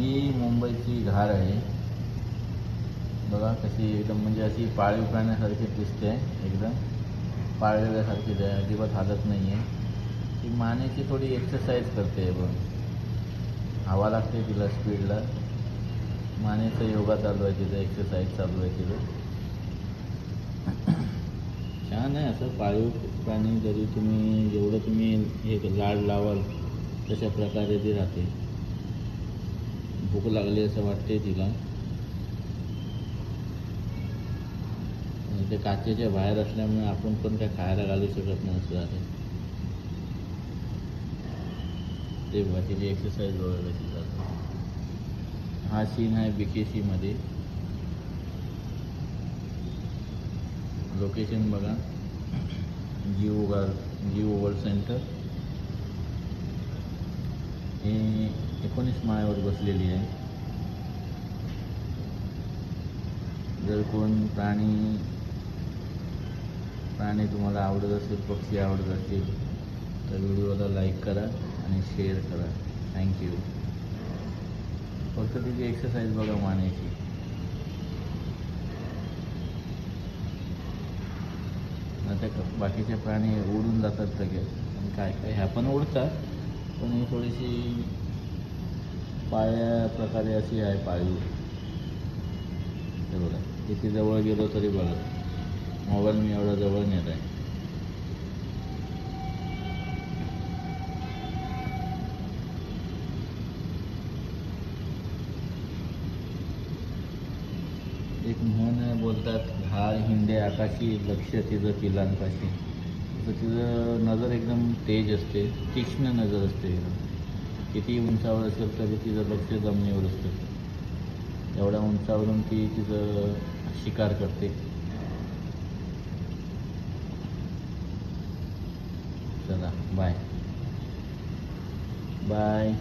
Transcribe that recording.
ही मुंबईची घार आहे. बघा कशी एकदम म्हणजे अशी पाळीव प्राण्यासारखी दिसते, एकदम पाळलेल्यासारखीच आहे, अजिबात हालत नाही आहे. ती मानेची थोडी एक्सरसाइज करते बघ, हवा लागते तिला स्पीडला. मानेचा योगा चालू आहे तिथं, एक्सरसाइज चालू आहे तिथं. छान आहे असं पाळीव प्राणी, जरी तुम्ही जेवढं तुम्ही हे लाड लावाल तशा प्रकारे ती राहते. भूक लागली असं वाटते तिला. ते काचेच्या बाहेर असल्यामुळे आपण पण काय खायला घालू शकत नाही असं आहे. ते बघा तिची एक्सरसाइज वगैरे कशी जाते. हा सीन आहे BKC मध्ये. लोकेशन बघा, जिओ वर्ल्ड सेंटर. हे 19 माळ्यावर बसलेली आहे. जर कोण प्राणी तुम्हाला आवडत असेल, पक्षी आवडत असतील तर व्हिडिओला लाईक करा आणि शेअर करा. थँक्यू. फक्त तिची एक्सरसाइज बघा मानेची. आता बाकीचे प्राणी उडून जातात सगळे, काय काय ह्या पण उडतात, पण ही थोडीशी पाळ्या प्रकारे अशी आहे पाळीव. हे बघा किती जवळ गेलो तरी बघा, मोबाईल मी एवढा जवळ नेत आहे. एक म्हण आहे, बोलतात घार हिंडे आकाशी, लक्ष तिचं पिलांपाशी. तर तिचं नजर एकदम तेज असते, तीक्ष्ण नजर असते. किती उंचावर असेल तरी तिचं लक्ष जमिनीवर असतं. एवढ्या उंचावरून ती तिचं शिकार करते. चला बाय बाय.